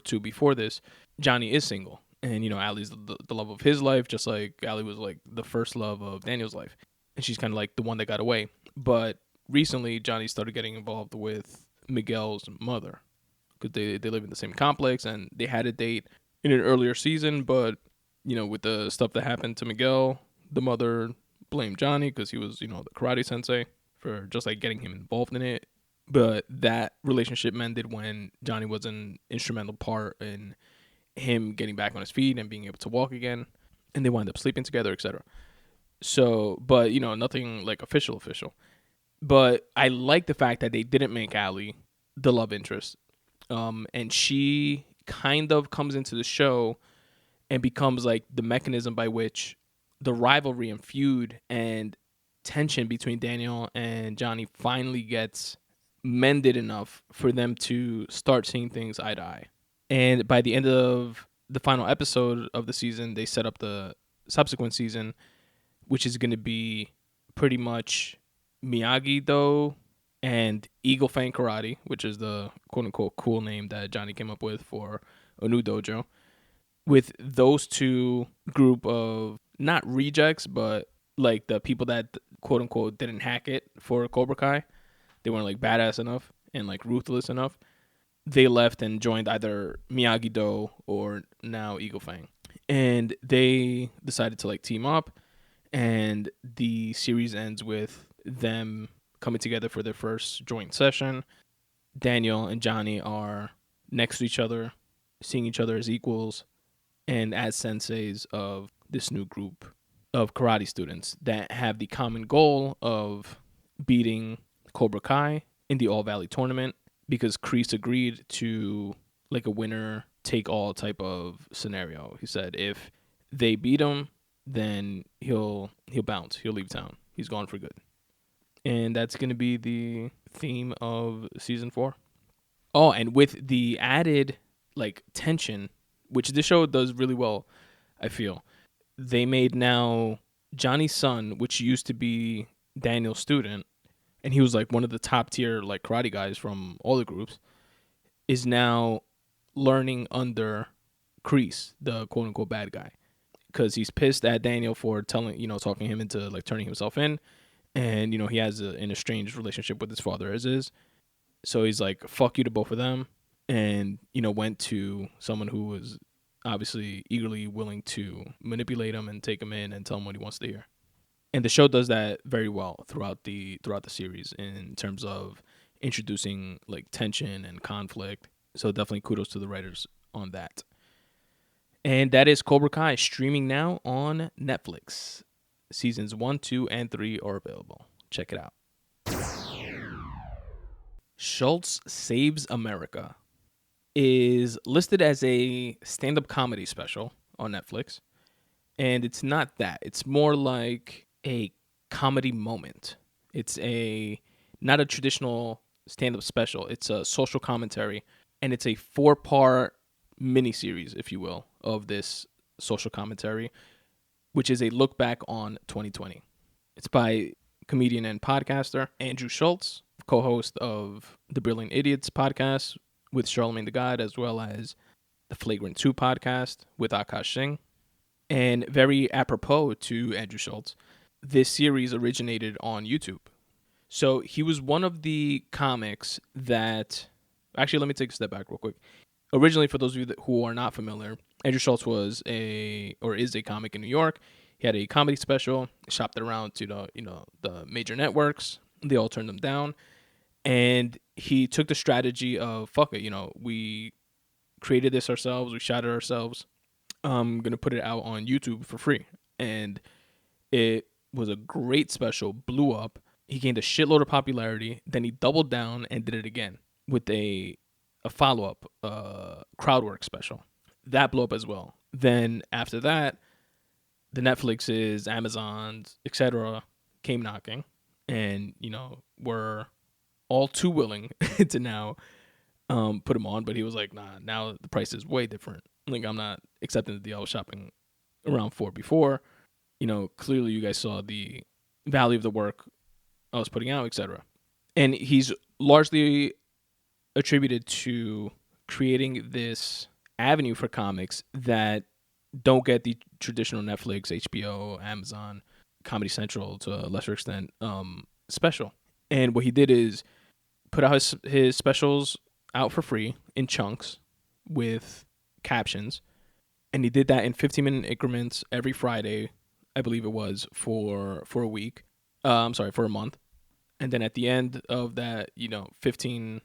2 before this, Johnny is single. And, Allie's the love of his life, just like Allie was like the first love of Daniel's life. And she's kind of like the one that got away. But recently, Johnny started getting involved with Miguel's mother, because they live in the same complex, and they had a date in an earlier season. But, with the stuff that happened to Miguel, the mother blamed Johnny because he was, the karate sensei, for just like getting him involved in it. But that relationship ended when Johnny was an instrumental part in him getting back on his feet and being able to walk again. And they wound up sleeping together, etc. So, but, nothing like official. But I like the fact that they didn't make Allie the love interest. And she kind of comes into the show and becomes like the mechanism by which the rivalry and feud and tension between Daniel and Johnny finally gets mended enough for them to start seeing things eye to eye. And by the end of the final episode of the season, they set up the subsequent season, which is going to be pretty much Miyagi-Do and Eagle Fang Karate, which is the quote-unquote cool name that Johnny came up with for a new dojo. With those 2 group of, not rejects, but like the people that quote-unquote didn't hack it for Cobra Kai. They weren't like badass enough and like ruthless enough. They left and joined either Miyagi-Do or now Eagle Fang. And they decided to like team up, and the series ends with them coming together for their first joint session. Daniel and Johnny are next to each other, seeing each other as equals and as senseis of this new group of karate students that have the common goal of beating Cobra Kai in the All Valley tournament, because Kreese agreed to like a winner take all type of scenario. He said if they beat him, then he'll bounce. He'll leave town. He's gone for good. And that's going to be the theme of season 4. Oh, and with the added like tension, which this show does really well, I feel. They made now Johnny's son, which used to be Daniel's student, and he was like one of the top tier like karate guys from all the groups, is now learning under Kreese, the quote unquote bad guy, because he's pissed at Daniel for talking him into like turning himself in, and he has an estranged relationship with his father as is, So he's like, fuck you to both of them. And, went to someone who was obviously eagerly willing to manipulate him and take him in and tell him what he wants to hear. And the show does that very well throughout the series in terms of introducing like tension and conflict. So definitely kudos to the writers on that. And that is Cobra Kai, streaming now on Netflix. Seasons 1, 2, and 3 are available. Check it out. Schulz Saves America is listed as a stand-up comedy special on Netflix. And it's not that. It's more like a comedy moment. It's not a traditional stand-up special. It's a social commentary. And it's a 4-part miniseries, if you will, of this social commentary, which is a look back on 2020. It's by comedian and podcaster Andrew Schulz, co-host of the Brilliant Idiots podcast with Charlamagne the God, as well as the Flagrant 2 podcast with Akash Singh. And very apropos to Andrew Schulz, this series originated on YouTube. So he was one of the comics that... Actually, let me take a step back real quick. Originally, for those of you who are not familiar, Andrew Schulz is a comic in New York. He had a comedy special, shopped it around to the major networks. They all turned them down. And he took the strategy of, fuck it, we created this ourselves, we shot it ourselves. I'm going to put it out on YouTube for free. And it was a great special, blew up. He gained a shitload of popularity. Then he doubled down and did it again with a follow-up crowd work special. That blew up as well. Then after that, the Netflixes, Amazons, etc. came knocking and, were all too willing to now put him on. But he was like, nah, now the price is way different. Like, I'm not accepting the deal I was shopping around for before. Clearly you guys saw the value of the work I was putting out, etc. And he's largely attributed to creating this avenue for comics that don't get the traditional Netflix, HBO, Amazon, Comedy Central to a lesser extent special. And what he did is put out his specials out for free in chunks with captions. And he did that in 15-minute increments every Friday, I believe it was, for a week. For a month. And then at the end of that, 15-minute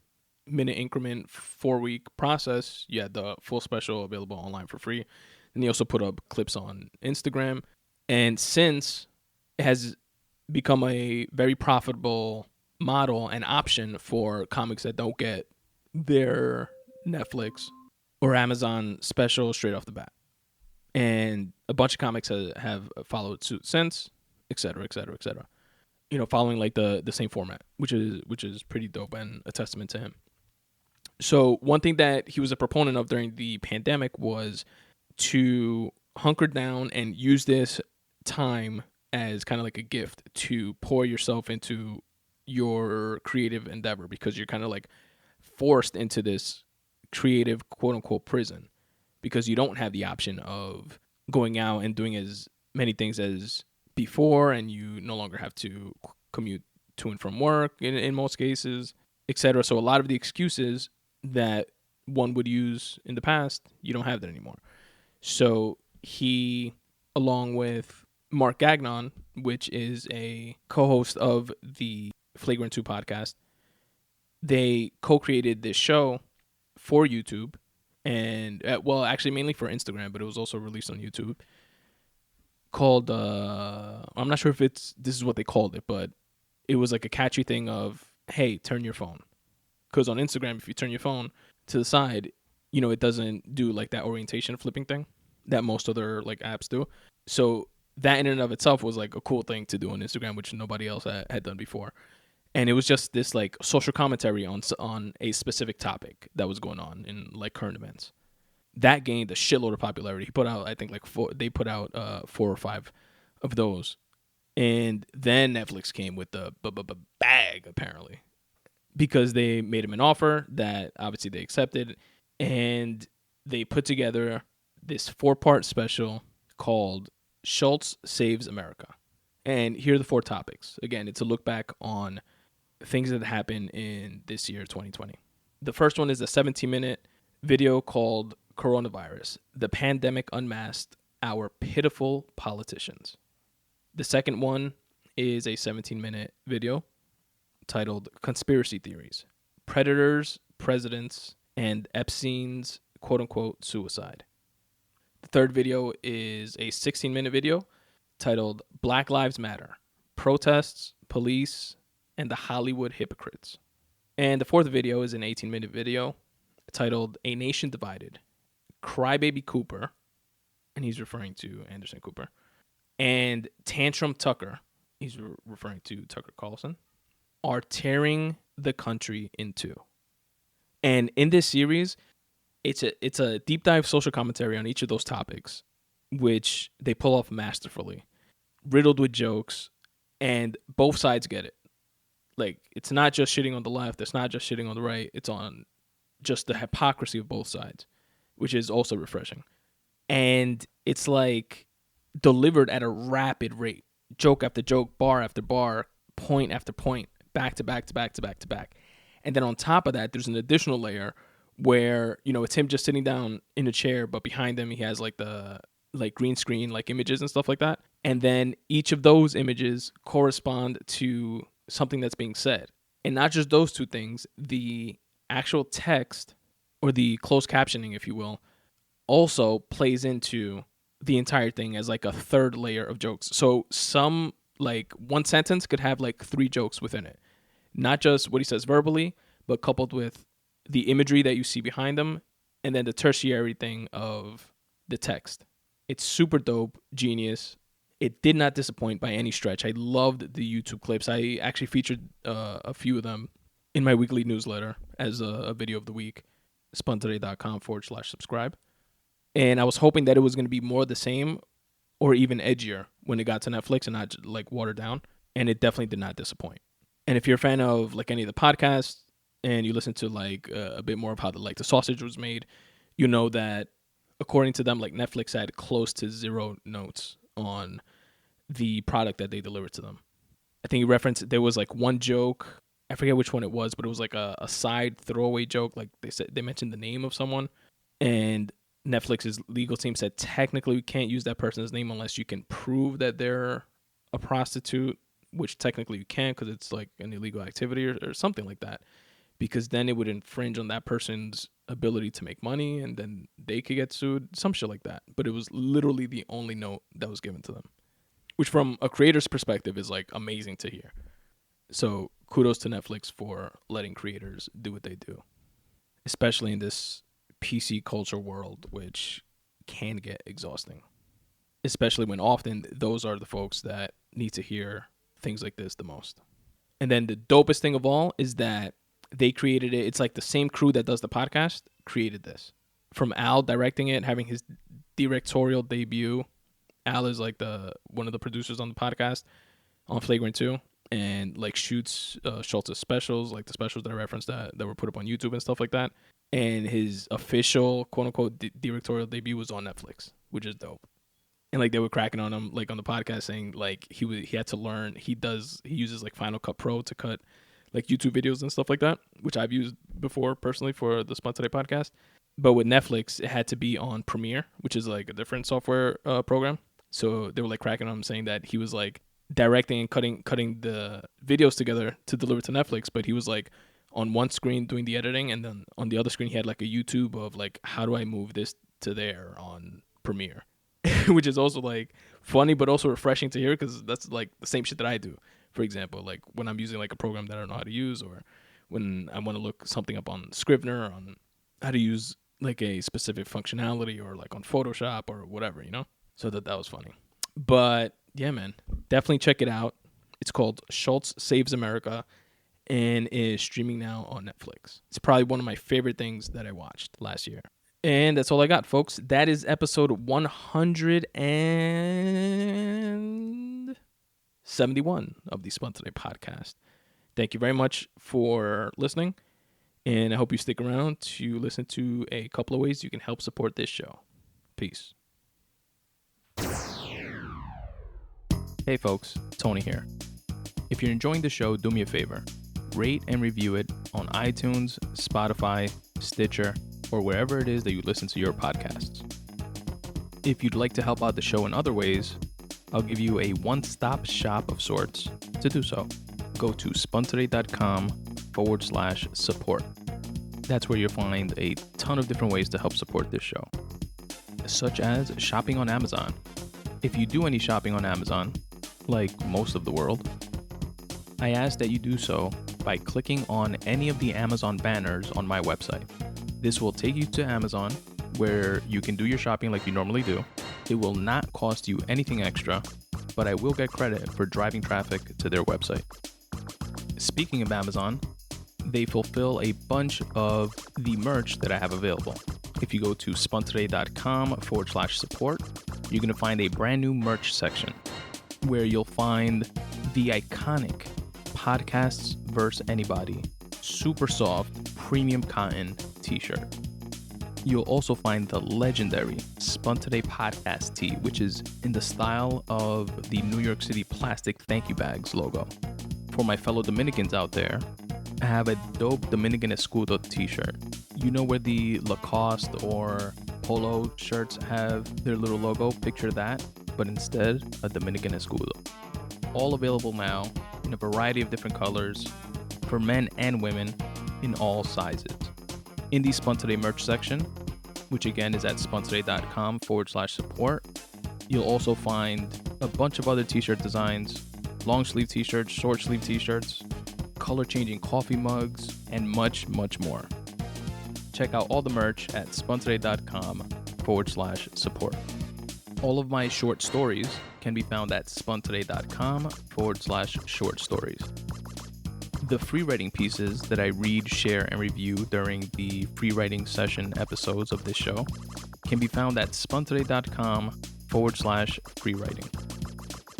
increment 4-week process, you had the full special available online for free. And he also put up clips on Instagram. And since it has become a very profitable model and option for comics that don't get their Netflix or Amazon special straight off the bat. And a bunch of comics have followed suit since, et cetera, et cetera, et cetera. Following like the same format, which is pretty dope and a testament to him. So one thing that he was a proponent of during the pandemic was to hunker down and use this time as kind of like a gift to pour yourself into your creative endeavor, because you're kind of like forced into this creative quote unquote prison, because you don't have the option of going out and doing as many things as before, and you no longer have to commute to and from work in most cases, etc. So a lot of the excuses that one would use in the past, you don't have that anymore. So he, along with Mark Gagnon, which is a co-host of the Flagrant 2 podcast, they co-created this show for YouTube and, actually mainly for Instagram, but it was also released on YouTube, called, I'm not sure if this is what they called it, but it was like a catchy thing of, hey, turn your phone. Because on Instagram, if you turn your phone to the side, it doesn't do like that orientation flipping thing that most other like apps do. So that in and of itself was like a cool thing to do on Instagram, which nobody else had done before. And it was just this like social commentary on a specific topic that was going on in like current events. That gained a shitload of popularity. He put out, I think, like 4 or 5 of those. And then Netflix came with the bag, apparently, because they made him an offer that obviously they accepted. And they put together this 4-part special called Schulz Saves America. And here are the 4 topics. Again, it's a look back on things that happened in this year, 2020. The first one is a 17-minute video called Coronavirus, the Pandemic Unmasked, Our Pitiful Politicians. The second one is a 17-minute video titled Conspiracy Theories, Predators, Presidents, and Epstein's quote-unquote suicide. The third video is a 16-minute video titled Black Lives Matter, Protests, Police, and the Hollywood Hypocrites. And the fourth video is an 18-minute video titled A Nation Divided, Crybaby Cooper, and he's referring to Anderson Cooper, and Tantrum Tucker, he's referring to Tucker Carlson, are tearing the country in two. And in this series, it's a deep dive social commentary on each of those topics, which they pull off masterfully, riddled with jokes, and both sides get it. Like, it's not just shitting on the left, it's not just shitting on the right, it's on just the hypocrisy of both sides, which is also refreshing. And it's like delivered at a rapid rate, joke after joke, bar after bar, point after point, back to back to back to back to back. And then on top of that, there's an additional layer where, you know, it's him just sitting down in a chair, but behind him he has like the green screen like images and stuff like that. And then each of those images correspond to something that's being said. And not just those two things, the actual text or the closed captioning, if you will, also plays into the entire thing as like a third layer of jokes. So some, like, one sentence could have like 3 jokes within it. Not just what he says verbally, but coupled with the imagery that you see behind them, and then the tertiary thing of the text. It's super dope, genius. It did not disappoint by any stretch. I loved the YouTube clips. I actually featured a few of them in my weekly newsletter as a video of the week, spuntoday.com/subscribe. And I was hoping that it was going to be more the same or even edgier when it got to Netflix and not like watered down. And it definitely did not disappoint. And if you're a fan of like any of the podcasts and you listen to like a bit more of how the sausage was made, you know that according to them, like Netflix had close to 0 notes on the product that they delivered to them. I think he referenced there was like one joke. I forget which one it was, but it was like a side throwaway joke. Like they mentioned the name of someone, and Netflix's legal team said technically we can't use that person's name unless you can prove that they're a prostitute, which technically you can't because it's like an illegal activity or something like that, because then it would infringe on that person's ability to make money and then they could get sued, some shit like that. But it was literally the only note that was given to them, which from a creator's perspective is like amazing to hear. So kudos to Netflix for letting creators do what they do, especially in this PC culture world, which can get exhausting, especially when often those are the folks that need to hear things like this the most. And then the dopest thing of all is that they created it. It's like the same crew that does the podcast created this. From Al directing it, having his directorial debut. Al is like one of the producers on the podcast on Flagrant 2. And like shoots Schulz's specials, like the specials that I referenced that were put up on YouTube and stuff like that. And his official quote-unquote directorial debut was on Netflix, which is dope. And like they were cracking on him like on the podcast saying like he had to learn. He uses like Final Cut Pro to cut like YouTube videos and stuff like that, which I've used before personally for the Spun Today podcast. But with Netflix, it had to be on Premiere, which is like a different software program. So they were like cracking on him saying that he was like directing and cutting the videos together to deliver to Netflix, but he was like on one screen doing the editing, and then on the other screen he had like a YouTube of like, how do I move this to there on Premiere? Which is also like funny but also refreshing to hear, because that's like the same shit that I do. For example, like when I'm using like a program that I don't know how to use, or when I want to look something up on Scrivener on how to use like a specific functionality, or like on Photoshop or whatever, you know? So that was funny. But yeah, man, definitely check it out. It's called Schulz Saves America and is streaming now on Netflix. It's probably one of my favorite things that I watched last year. And that's all I got, folks. That is episode 171 of the Spun Today Podcast. Thank you very much for listening, and I hope you stick around to listen to a couple of ways you can help support this show. Peace. Hey folks, Tony here. If you're enjoying the show, do me a favor. rate and review it on iTunes, Spotify, Stitcher, or wherever it is that you listen to your podcasts. If you'd like to help out the show in other ways, I'll give you a one-stop shop of sorts to do so. Go to spuntoday.com/support. That's where you'll find a ton of different ways to help support this show, such as shopping on Amazon. If you do any shopping on Amazon, like most of the world, I ask that you do so by clicking on any of the Amazon banners on my website. This will take you to Amazon, where you can do your shopping like you normally do. It will not cost you anything extra, but I will get credit for driving traffic to their website. Speaking of Amazon, they fulfill a bunch of the merch that I have available. If you go to spuntoday.com/support, you're going to find a brand new merch section where you'll find the iconic Podcasts vs. Anybody super soft premium cotton t-shirt. You'll also find the legendary Spun Today Podcast tee, which is in the style of the New York City plastic thank you bags logo. For my fellow Dominicans out there, I have a dope Dominican Escudo t-shirt. You know where the Lacoste or Polo shirts have their little logo? Picture that, but instead a Dominican Escudo. All available now in a variety of different colors for men and women in all sizes. In the Spun Today merch section, which again is at spuntoday.com/support, you'll also find a bunch of other t-shirt designs, long sleeve t-shirts, short sleeve t-shirts, color changing coffee mugs, and much, much more. Check out all the merch at spuntoday.com/support. All of my short stories can be found at spuntoday.com/short stories. The free writing pieces that I read, share, and review during the free writing session episodes of this show can be found at spuntoday.com/free writing.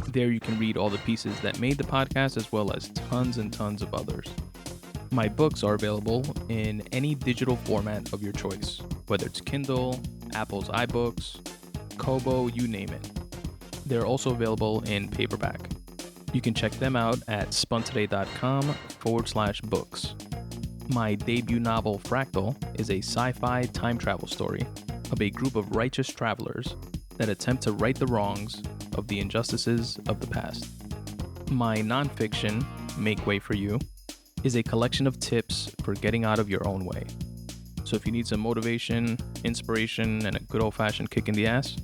There you can read all the pieces that made the podcast as well as tons and tons of others. My books are available in any digital format of your choice, whether it's Kindle, Apple's iBooks, Kobo, you name it. They're also available in paperback. You can check them out at spuntoday.com/books. My debut novel, FRACTAL, is a sci-fi time travel story of a group of righteous travelers that attempt to right the wrongs of the injustices of the past. My nonfiction, Make Way for You, is a collection of tips for getting out of your own way. So if you need some motivation, inspiration, and a good old-fashioned kick in the ass,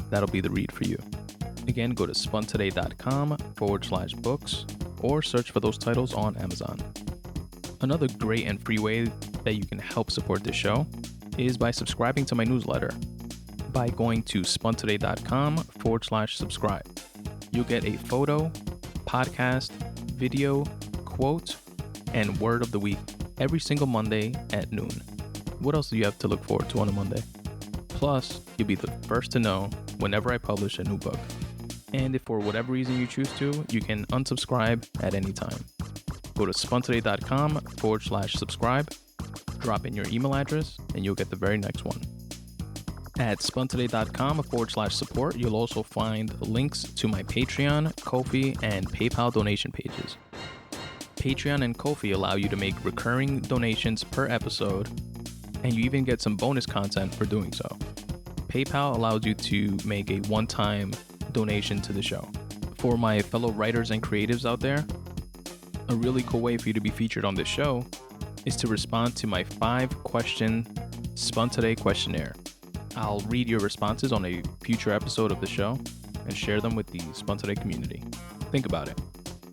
that'll be the read for you. Again, go to spuntoday.com/books or search for those titles on Amazon. Another great and free way that you can help support this show is by subscribing to my newsletter by going to spuntoday.com/subscribe. You'll get a photo, podcast, video, quote, and word of the week every single Monday at noon. What else do you have to look forward to on a Monday? Plus, you'll be the first to know whenever I publish a new book. And if for whatever reason you choose to, you can unsubscribe at any time. Go to spuntoday.com/subscribe, drop in your email address, and you'll get the very next one. At spuntoday.com/support, you'll also find links to my Patreon, Ko-fi, and PayPal donation pages. Patreon and Ko-fi allow you to make recurring donations per episode, and you even get some bonus content for doing so. PayPal allows you to make a one-time donation to the show. For my fellow writers and creatives out there, a really cool way for you to be featured on this show is to respond to my 5-question Spun Today questionnaire. I'll read your responses on a future episode of the show and share them with the Spun Today community. Think about it.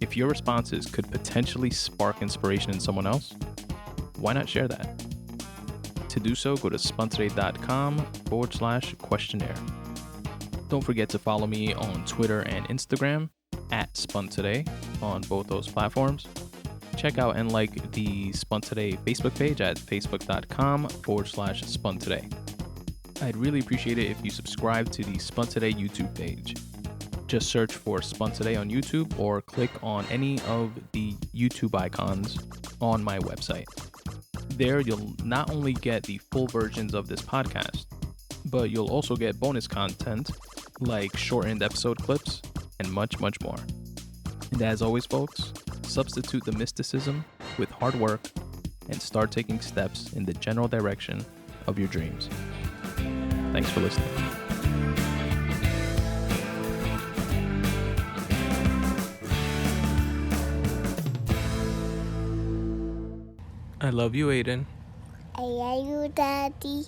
If your responses could potentially spark inspiration in someone else, why not share that? To do so, go to spuntoday.com/questionnaire. Don't forget to follow me on Twitter and Instagram at Spun Today on both those platforms. Check out and like the Spun Today Facebook page at facebook.com/Spun Today. I'd really appreciate it if you subscribe to the Spun Today YouTube page. Just search for Spun Today on YouTube or click on any of the YouTube icons on my website. There, you'll not only get the full versions of this podcast, but you'll also get bonus content like shortened episode clips and much, much more. And as always, folks, substitute the mysticism with hard work and start taking steps in the general direction of your dreams. Thanks for listening. I love you, Aiden. I love you, Daddy.